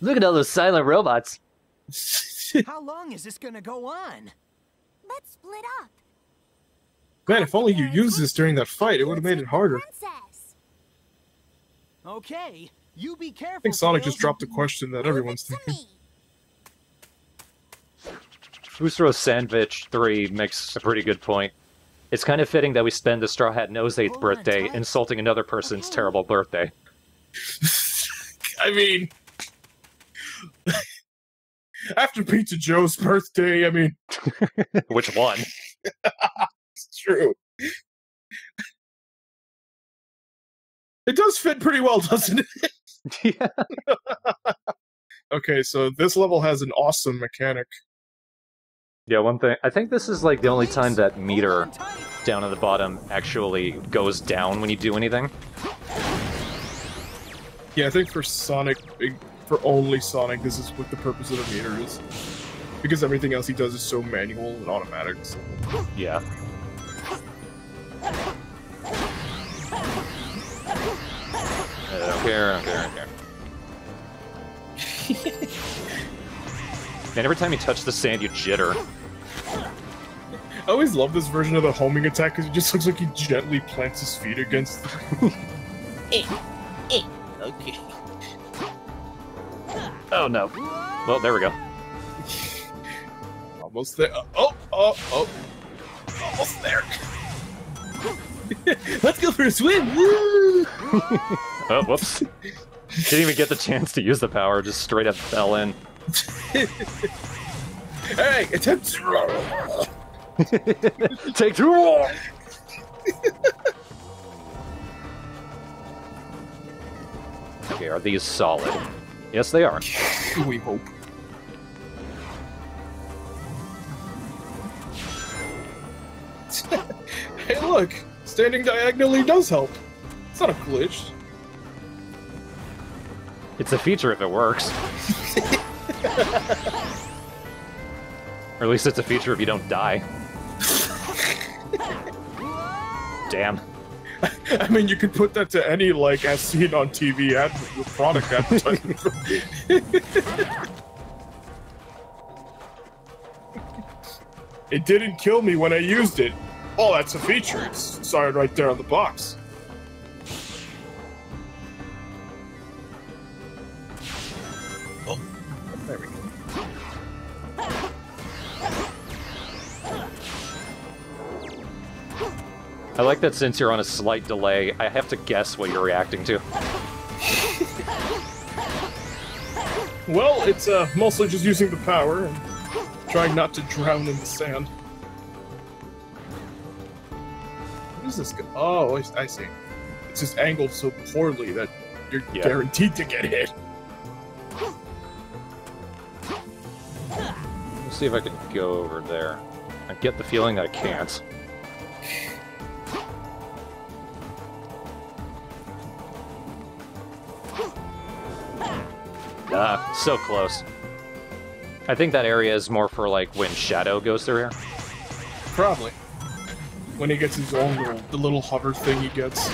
Look at all those silent robots. How long is this gonna go on? Let's split up. Man, if only you used this during that fight, it would have made it harder. Princess. Okay, you be careful. I think Sonic Tails. just dropped a question that everyone's To thinking. me. Boostro Sandwich 3 makes a pretty good point. It's kind of fitting that we spend the Straw Hat No's 8th birthday insulting another person's terrible birthday. I mean... After Pizza Joe's birthday, I mean... Which one? It's true. It does fit pretty well, doesn't it? Yeah. Okay, so this level has an awesome mechanic. Yeah, one thing. I think this is like the only time that meter down at the bottom actually goes down when you do anything. Yeah, I think for Sonic, for only Sonic, this is what the purpose of the meter is. Because everything else he does is so manual and automatic. So. Yeah. I don't care, I don't care, I don't care. Man, every time you touch the sand, you jitter. I always love this version of the homing attack because it just looks like he gently plants his feet against the... Okay. Oh no. Well, there we go. Almost there. Almost there. Let's go for a swim! Woo! Oh, whoops. Didn't even get the chance to use the power, just straight up fell in. Hey, attempt to... Take two! Okay, are these solid? Yes, they are. We hope. Hey, look! Standing diagonally does help. It's not a glitch. It's a feature if it works. Or at least it's a feature if you don't die. Damn. I mean, you could put that to any, like, as seen on TV ad product advertisement. It didn't kill me when I used it. Oh, that's a feature. It's started right there on the box. Oh, there we go. I like that since you're on a slight delay, I have to guess what you're reacting to. Well, it's mostly just using the power and trying not to drown in the sand. What is this? Oh, I see. It's just angled so poorly that you're guaranteed to get hit. Let's see if I can go over there. I get the feeling that I can't. Ah, so close. I think that area is more for, like, when Shadow goes through here. Probably. When he gets his own the little hover thing he gets.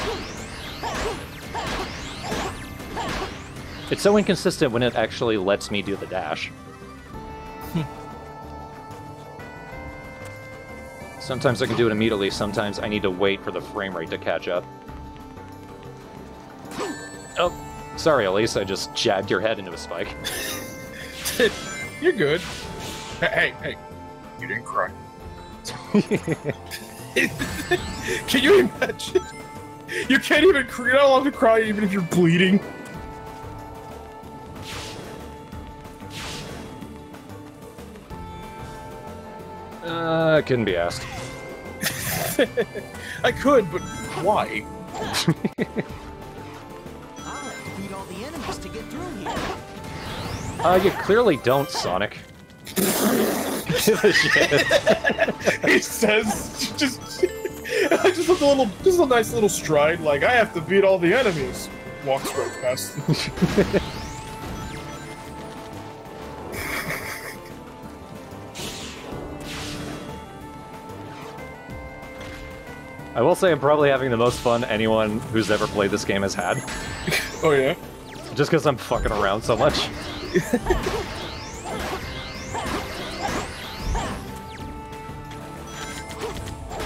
It's so inconsistent when it actually lets me do the dash. Sometimes I can do it immediately, sometimes I need to wait for the frame rate to catch up. Oh, sorry Elise, I just jabbed your head into a spike. You're good. Hey, you didn't cry. Can you imagine? You can't even cry, you're not allowed to cry even if you're bleeding. I couldn't be asked. I could, but why? I'll have to beat all the enemies to get through here. You clearly don't, Sonic. Give a shit. He says, just a nice little stride, like, I have to beat all the enemies. Walks right past them. I will say I'm probably having the most fun anyone who's ever played this game has had. Oh yeah? Just because I'm fucking around so much.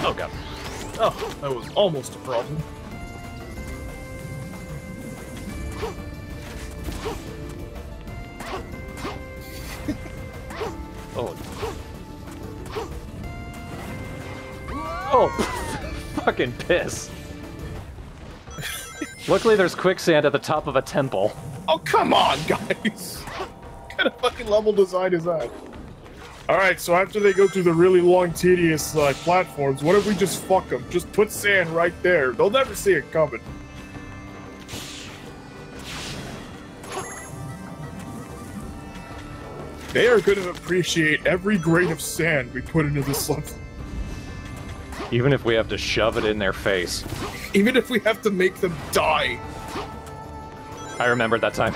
Oh god. Oh, that was almost a problem. Oh. Oh, fucking piss. Luckily there's quicksand at the top of a temple. Oh, come on, guys! What kind of fucking level design is that? Alright, so after they go through the really long, tedious platforms, what if we just fuck them? Just put sand right there. They'll never see it coming. They are going to appreciate every grain of sand we put into this level. Even if we have to shove it in their face. Even if we have to make them die. I remember that time.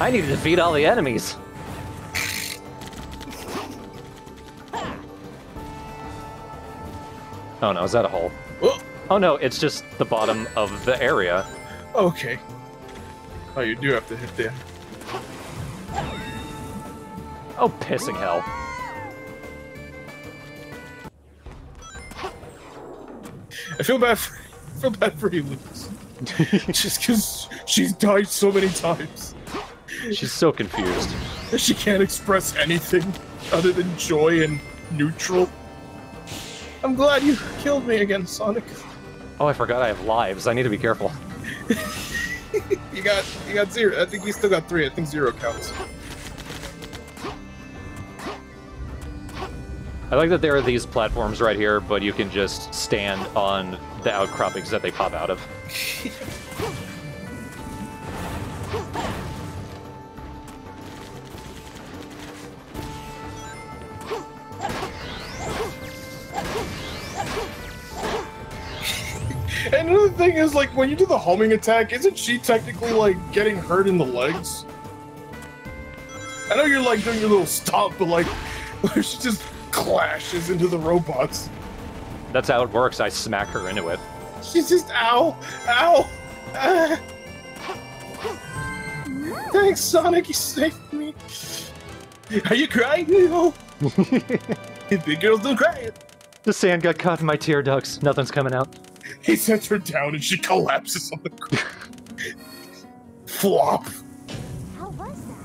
I need to defeat all the enemies. Oh no, is that a hole? Oh no, it's just the bottom of the area. Okay. Oh, you do have to hit the... Oh, pissing hell. I feel bad for you, Lucas. Just because she's died so many times. She's so confused. She can't express anything other than joy and neutral. I'm glad you killed me again, Sonic. Oh, I forgot I have lives. I need to be careful. You got 0. I think you still got 3. I think 0 counts. I like that there are these platforms right here, but you can just stand on the outcroppings that they pop out of. And another thing is, like, when you do the homing attack, isn't she technically, like, getting hurt in the legs? I know you're, like, doing your little stomp, but, like, she just clashes into the robots. That's how it works. I smack her into it. She's just, ow, ow, ah. Thanks, Sonic, you saved me. Are you crying? No. Big girls don't cry. The sand got caught in my tear ducts. Nothing's coming out. He sets her down and she collapses on the ground. Flop. How was that?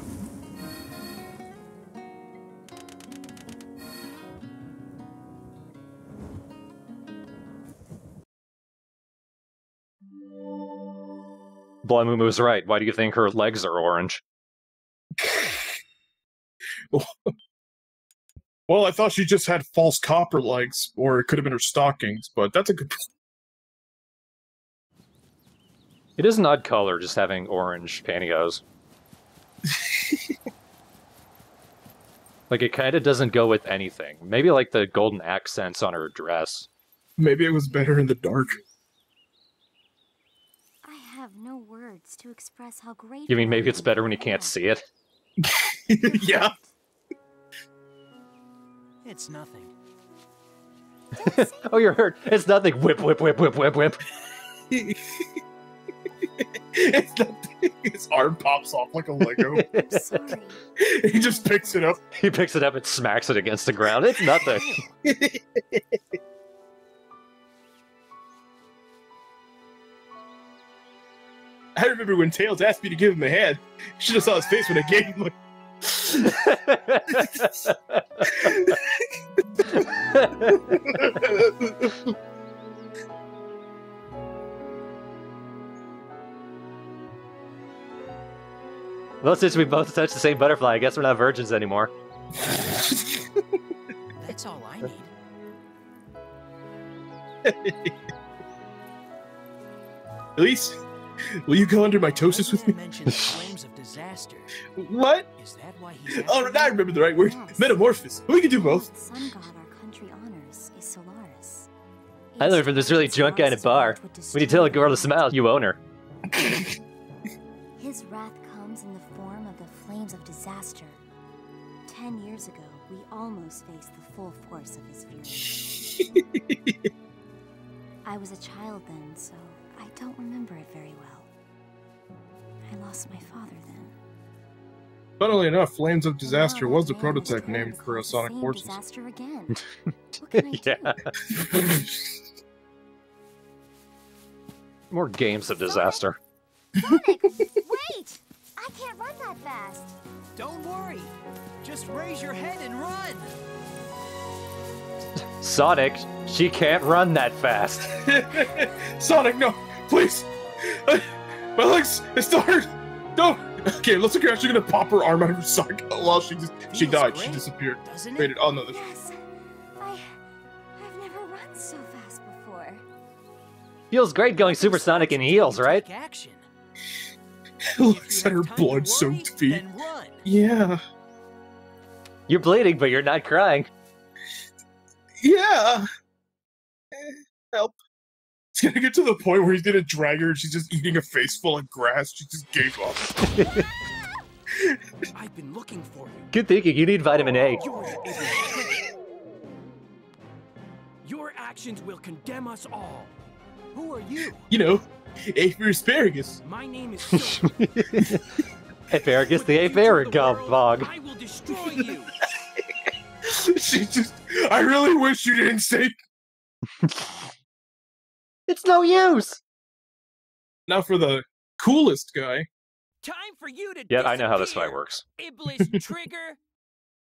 Blamumu was right. Why do you think her legs are orange? Well, I thought she just had false copper legs, or it could have been her stockings, but that's a good point. It is an odd color, just having orange pantyhose. Like, it kind of doesn't go with anything. Maybe like the golden accents on her dress. Maybe it was better in the dark. I have no words to express how great. You mean maybe it's better when you can't see it? Yeah. It's nothing. Oh, you're hurt. It's nothing. Whip, whip, whip, whip, whip, whip. It's nothing. His arm pops off like a Lego. I'm sorry. He just picks it up. He picks it up and smacks it against the ground. It's nothing. I remember when Tails asked me to give him a hand. You should have saw his face when I gave him. Well, since we both touched the same butterfly, I guess we're not virgins anymore. That's all I need. Elise, will you go under mitosis with me? Mentioned flames of disaster. What? Is that why he's Oh, now I remember the right word. Metamorphosis. We can do both. Sun god our country honors is Solaris. I learned from this really drunk guy in a bar. When you tell a girl to smile, you own her. His wrath comes in the form of the flames of disaster. 10 years ago, we almost faced the full force of his fury. I was a child then, so I don't remember it very well. I lost my father then. Funnily enough, Flames of Disaster was the Man, prototype this named is for the Sonic same Forces. disaster again. What can I Yeah. do? More games of disaster. Sonic, wait! I can't run that fast. Don't worry. Just raise your head and run. Sonic, she can't run that fast. Sonic, no, please. My legs, it's still hurt. No. Okay, looks like you're actually gonna pop her arm out of her sock. Oh, well, she Feels died. She great, disappeared. doesn't it? Wait, oh no, there's Yes. I've never run so fast before. Feels great going supersonic in heels, right? Take action. looks If at you her have time to worry, blood-soaked feet. then run. Yeah. You're bleeding, but you're not crying. Yeah. Help. It's gonna get to the point where he's gonna drag her and she's just eating a face full of grass. She just gave up. I've been looking for you. Good thinking, you need vitamin A. You're the idiot. Your actions will condemn us all. Who are you? You know, A for asparagus. My name is Silver. Asparagus, With the future of the world, Asparagus. I will destroy you. She just. I really wish you didn't say. It's no use! Now for the coolest guy. Time for you to Yeah, I know how this fight disappear, works. Iblis Trigger.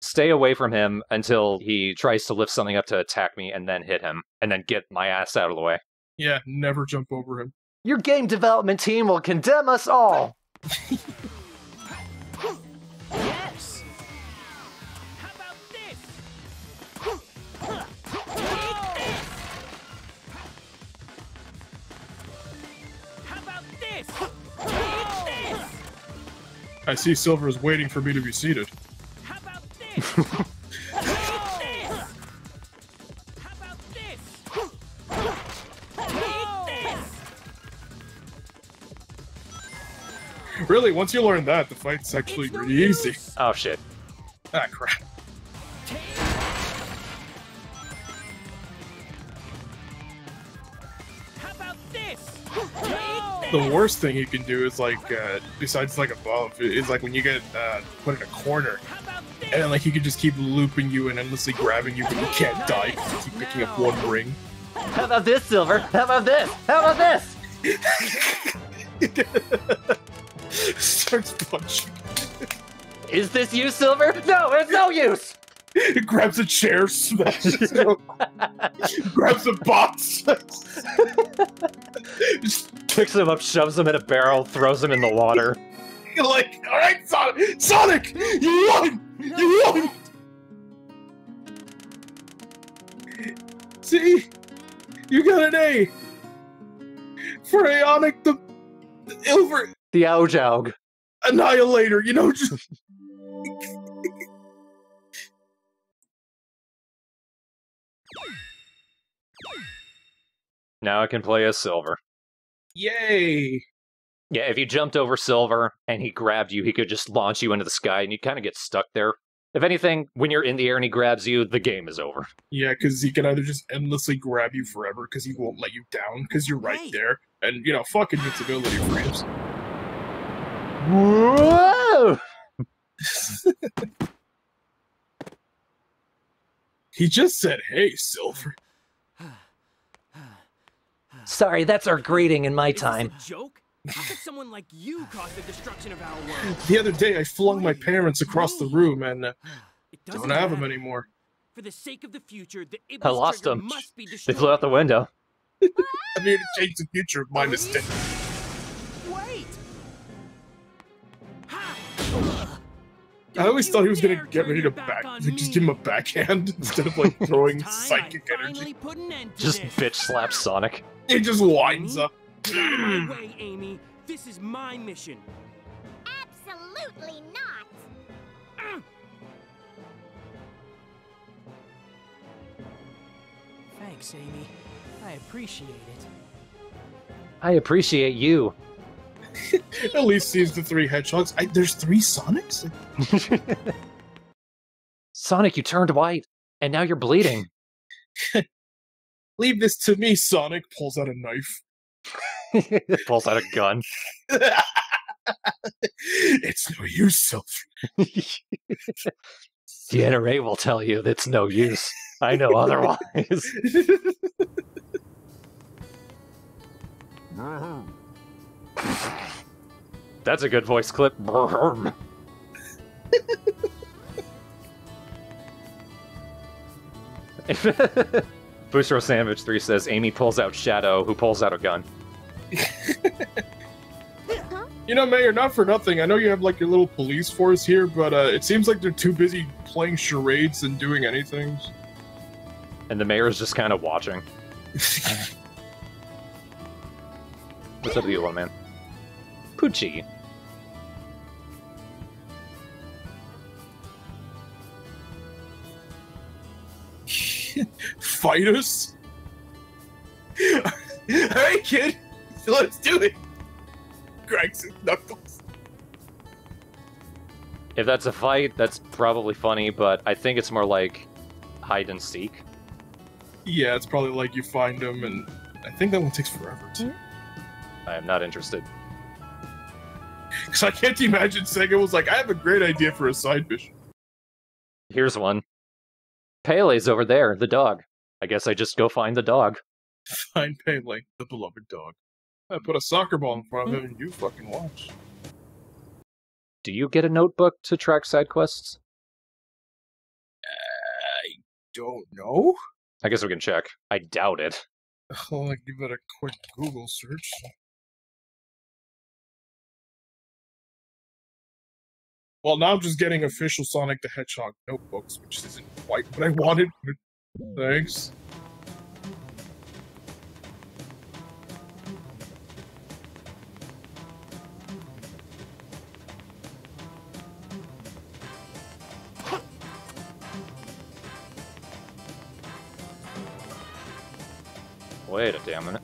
Stay away from him until he tries to lift something up to attack me and then hit him, and then get my ass out of the way. Yeah, never jump over him. Your game development team will condemn us all! Yes. How about this? How about this? I see Silver is waiting for me to be seated. How about this? How about this? Really, once you learn that, the fight's actually It's no pretty use. easy. Oh shit. Ah, crap. How about this? The worst thing you can do is like, besides like above, is like when you get put in a corner, How about this? and then like he can just keep looping you and endlessly grabbing you, but you can't die because you keep picking up one ring. How about this, Silver? How about this? How about this? Starts punching. Is this you, Silver? No, it's no use! He grabs a chair, smashes it. Grabs a box. Picks him up, shoves him in a barrel, throws him in the water. You're like, all right, Sonic, Sonic, you won, you won. See, you got an A for Aeonic the Ilver The Hedgehog. Annihilator. You know, just. Now I can play as Silver. Yay! Yeah, if you jumped over Silver and he grabbed you, he could just launch you into the sky and you kind of get stuck there. If anything, when you're in the air and he grabs you, the game is over. Yeah, because he can either just endlessly grab you forever because he won't let you down because you're right Right. there, and you know, fuck invincibility frames. Whoa! He just said, "Hey, Silver." Sorry, that's our greeting in my Is this time. a joke? How could someone like you cause the destruction of our world? The other day, I flung my parents across the room and It doesn't don't have them matter. anymore. For the sake of the future, the I Iblis lost Trigger them. must be They destroyed. flew out the window. I'm here to change the future of my mistake. Wait! Ha! I always Don't thought he you was gonna dare get turn ready your to back on just me. give him a backhand instead of like throwing It's time psychic I energy. finally put an end to Just this. bitch slap Sonic. He just winds up. Get out of my way, Amy. This is my mission. Absolutely not. Thanks, Amy. I appreciate it. I appreciate you. At least sees the three hedgehogs. There's three Sonics? Sonic, you turned white, and now you're bleeding. Leave this to me, Sonic. Pulls out a knife. Pulls out a gun. It's no use, Silver. The NRA will tell you it's no use. I know otherwise. That's a good voice clip. Bustro Sandwich 3 says Amy pulls out Shadow, who pulls out a gun. You know, Mayor, not for nothing. I know you have like your little police force here, but it seems like they're too busy playing charades and doing anything. And the mayor's just kind of watching. What's up with you, little man? Poochie. Fight us? Hey, kid! Let's do it! Cracks his knuckles. If that's a fight, that's probably funny, but I think it's more like hide and seek. Yeah, it's probably like you find them, and I think that one takes forever, too. I am not interested. Because I can't imagine Sega was like, I have a great idea for a side mission. Here's one. Pele's over there, the dog. I guess I just go find the dog. Find Pele, the beloved dog. I put a soccer ball in front of him and you fucking watch. Do you get a notebook to track side quests? I don't know. I guess we can check. I doubt it. I'll give it a quick Google search. Well, now I'm just getting official Sonic the Hedgehog notebooks, which isn't quite what I wanted, but thanks. Wait a damn minute.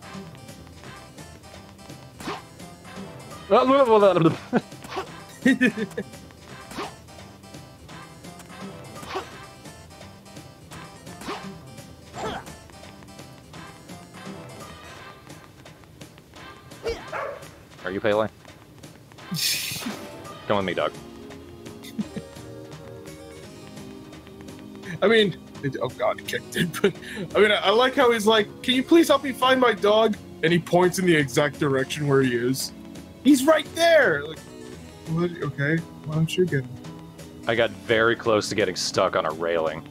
Are you Pele? Come with me, dog. I mean, oh god, he kicked it, but I mean, I like how he's like, can you please help me find my dog? And he points in the exact direction where he is. He's right there! Like, what? Okay, why don't you get him? I got very close to getting stuck on a railing.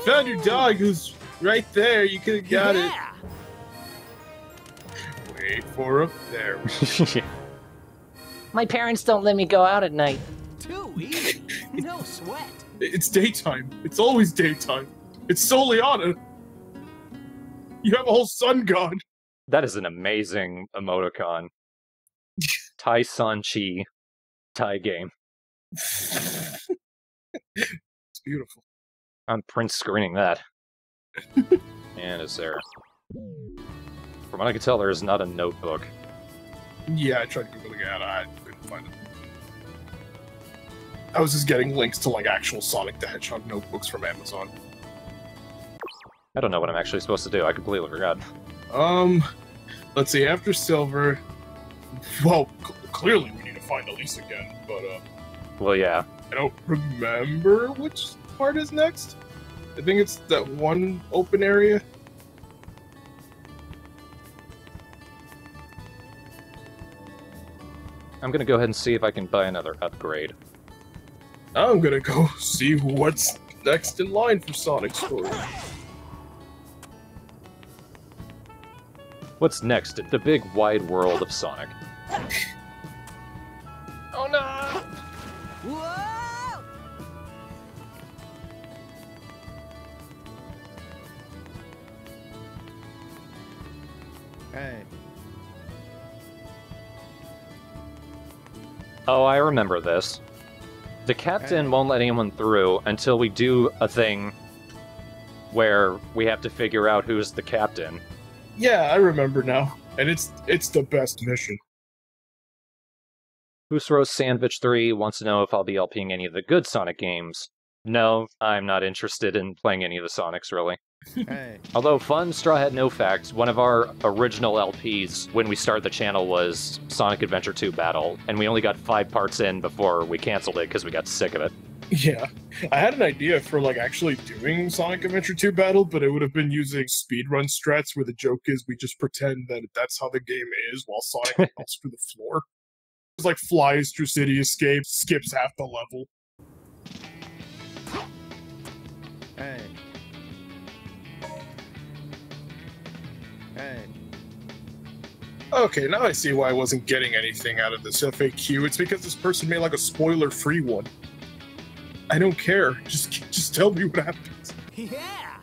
Found your dog who's right there, you could have got it. Wait for him. There we go. My parents don't let me go out at night. Too easy. No sweat. It's daytime. It's always daytime. It's Soliana. You have a whole sun god. That is an amazing emoticon. Tai San Chi. Thai game. It's beautiful. I'm print screening that. And is there... From what I can tell, there is not a notebook. Yeah, I tried Googling it, I couldn't find it. I was just getting links to like actual Sonic the Hedgehog notebooks from Amazon. I don't know what I'm actually supposed to do. I completely forgot. Let's see, after Silver... Well, clearly we need to find Elise again, but, Well, yeah. I don't remember which part is next. I think it's that one open area. I'm gonna go ahead and see if I can buy another upgrade. I'm gonna go see what's next in line for Sonic's story. What's next in the big wide world of Sonic? Oh no! Whoa! Hey. Oh, I remember this. The captain won't let anyone through until we do a thing where we have to figure out who's the captain. Yeah, I remember now. And it's the best mission. Who's Rose Sandwich 3 wants to know if I'll be LPing any of the good Sonic games. No, I'm not interested in playing any of the Sonics, really. Hey. Although, fun Straw Hat No fact, one of our original LPs when we started the channel was Sonic Adventure 2 Battle, and we only got 5 parts in before we canceled it because we got sick of it. Yeah, I had an idea for like actually doing Sonic Adventure 2 Battle, but it would have been using speedrun strats where the joke is we just pretend that that's how the game is while Sonic falls through the floor. Just like flies through city escapes, skips half the level. Hey. Hey. Okay, now I see why I wasn't getting anything out of this FAQ. It's because this person made like a spoiler-free one. I don't care. Just tell me what happens. Yeah.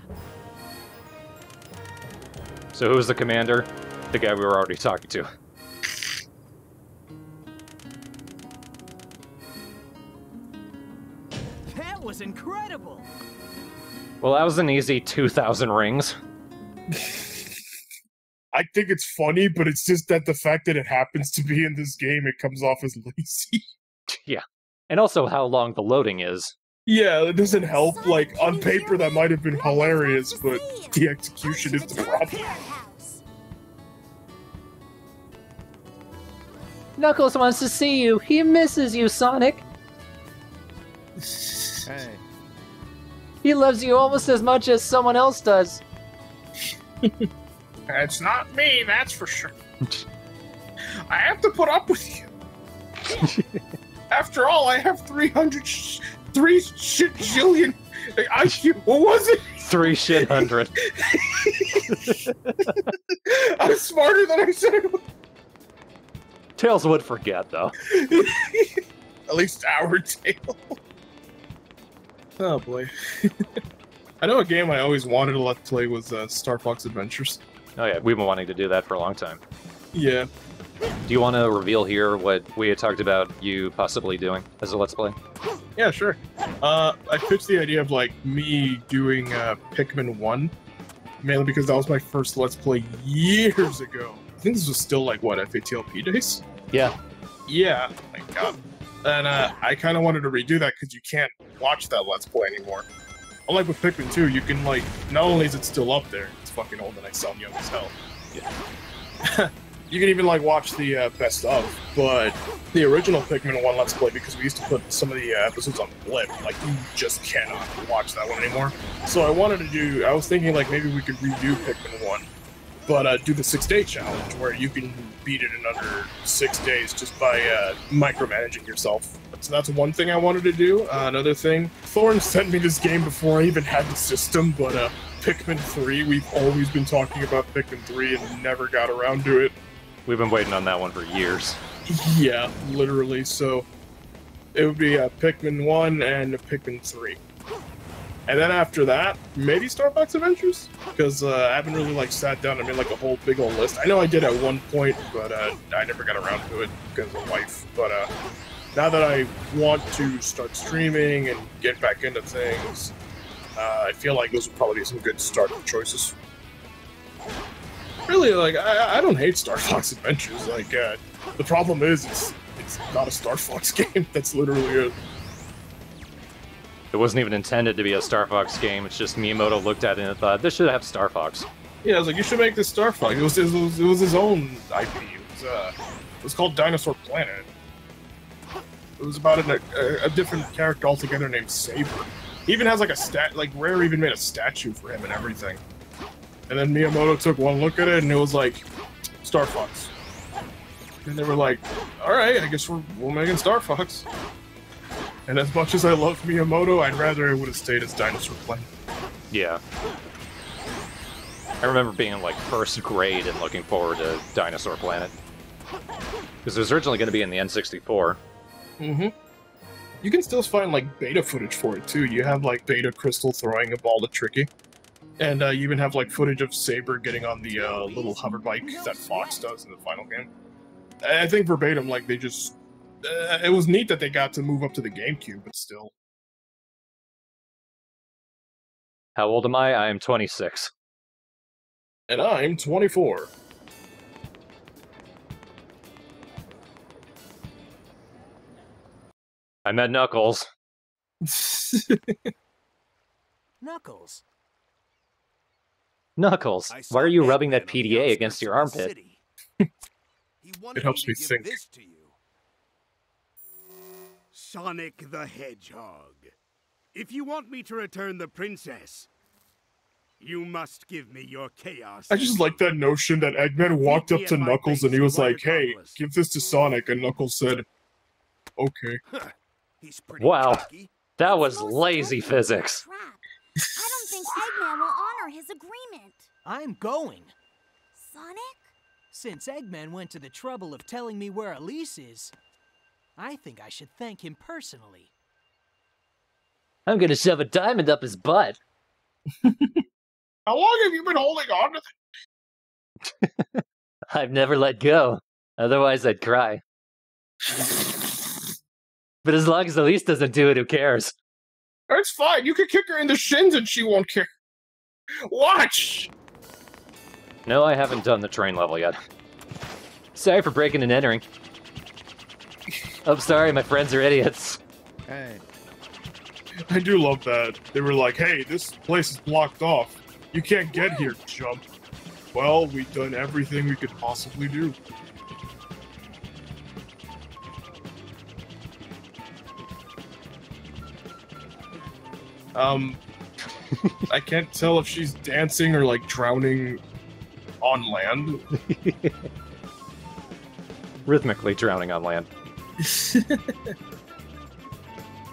So who was the commander? The guy we were already talking to. That was incredible. Well, that was an easy 2,000 rings. I think it's funny, but it's just that the fact that it happens to be in this game, it comes off as lazy. Yeah. And also how long the loading is. Yeah, it doesn't help. Like, on paper that might have been hilarious, but the execution is the problem. Knuckles wants to see you. He misses you, Sonic. Hey. He loves you almost as much as someone else does. It's not me, that's for sure. I have to put up with you. After all, I have 3 shit jillion IQ. What was it? 3 shit hundred. I'm smarter than I said I was. Tails would forget, though. At least our tail. Oh boy. I know a game I always wanted to let play was Star Fox Adventures. Oh yeah, we've been wanting to do that for a long time. Yeah. Do you want to reveal here what we had talked about you possibly doing as a Let's Play? Yeah, sure. I pitched the idea of like me doing Pikmin 1, mainly because that was my first Let's Play years ago. I think this was still like what, FATLP days? Yeah. Yeah, my god. And I kind of wanted to redo that because you can't watch that Let's Play anymore. Unlike with Pikmin 2, you can like, not only is it still up there, it's fucking old and I sound young as hell. Yeah. You can even like watch the best of, but the original Pikmin 1 Let's Play, because we used to put some of the episodes on Blip, like you just cannot watch that one anymore. So I was thinking like maybe we could redo Pikmin 1, but do the 6-day challenge where you can beat it in under 6 days just by micromanaging yourself. So that's one thing I wanted to do. Another thing, Thorn sent me this game before I even had the system, but Pikmin 3, we've always been talking about Pikmin 3 and never got around to it. We've been waiting on that one for years. Yeah, literally. So it would be Pikmin 1 and Pikmin 3. And then after that, maybe Star Fox Adventures? Because I haven't really like sat down and made like a whole big old list. I know I did at one point, but I never got around to it because of life. But now that I want to start streaming and get back into things, I feel like those would probably be some good starting choices. Really, like, I don't hate Star Fox Adventures. Like, the problem is it's not a Star Fox game. That's literally it. It wasn't even intended to be a Star Fox game. It's just Miyamoto looked at it and thought, this should have Star Fox. Yeah, I was like, you should make this Star Fox. It was his own IP. It was called Dinosaur Planet. It was about a different character altogether named Saber. He even has like Rare even made a statue for him and everything. And then Miyamoto took one look at it and it was like, Star Fox. And they were like, alright, I guess we're making Star Fox. And as much as I love Miyamoto, I'd rather it would have stayed as Dinosaur Planet. Yeah. I remember being in like first grade and looking forward to Dinosaur Planet. Because it was originally going to be in the N64. Mm-hmm. You can still find like beta footage for it too. You have like Beta Crystal throwing a ball to Tricky. And you even have like footage of Saber getting on the little hover bike that Fox does in the final game. I think verbatim, like they just... it was neat that they got to move up to the GameCube, but still. How old am I? I am 26. And I'm 24. I met Knuckles. Knuckles. Knuckles, I saw why are you rubbing Eggman that on the PDA against outskirts your of the armpit? city. He wanted It helps me me to give think. this to you. Sonic the Hedgehog. If you want me to return the princess, you must give me your chaos. I just like that notion that Eggman walked up to Knuckles and he was like, "Hey, give this to Sonic," and Knuckles said, "Okay." He's pretty Wow. cocky. That It's was most lazy likely a physics. trap. I don't think Eggman will honor his agreement. I'm going. Sonic? Since Eggman went to the trouble of telling me where Elise is, I think I should thank him personally. I'm gonna shove a diamond up his butt. How long have you been holding on to I've never let go. Otherwise, I'd cry. But as long as Elise doesn't do it, who cares? It's fine. You can kick her in the shins and she won't care. Watch! No, I haven't done the train level yet. Sorry for breaking and entering. Oh, sorry, my friends are idiots. Hey. I do love that. They were like, "Hey, this place is blocked off. You can't get here, chump." Well, we've done everything we could possibly do. I can't tell if she's dancing or like drowning on land. Rhythmically drowning on land.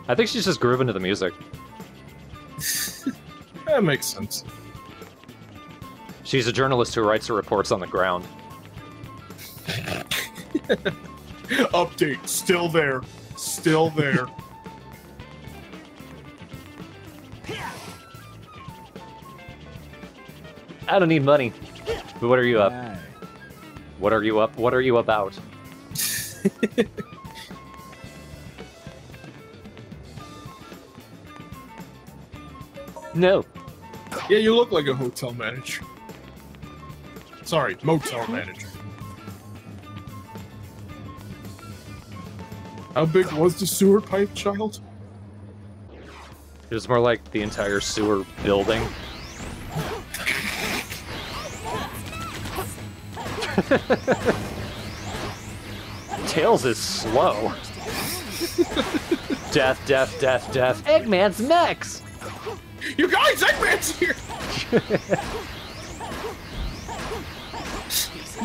I think she's just grooving to the music. That makes sense. She's a journalist who writes her reports on the ground. Update, still there. Still there. I don't need money. But what are you up? Hey. What are you up? What are you about? No. Yeah, you look like a hotel manager. Sorry, motel manager. How big was the sewer pipe, child? It was more like the entire sewer building. Tails is slow. Death, death, death, death. Eggman's Max! You guys, Eggman's here!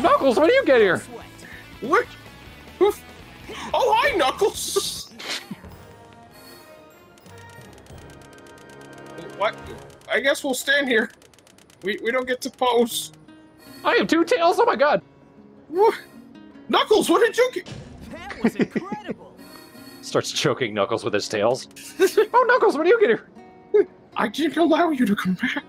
Knuckles, when do you get here? What? Oh, hi, Knuckles! What? I guess we'll stand here. We don't get to pose. I have two tails, oh my god! What? Knuckles, what did you get? That was incredible! Starts choking Knuckles with his tails. Oh, Knuckles, when do you get here? I didn't allow you to come back.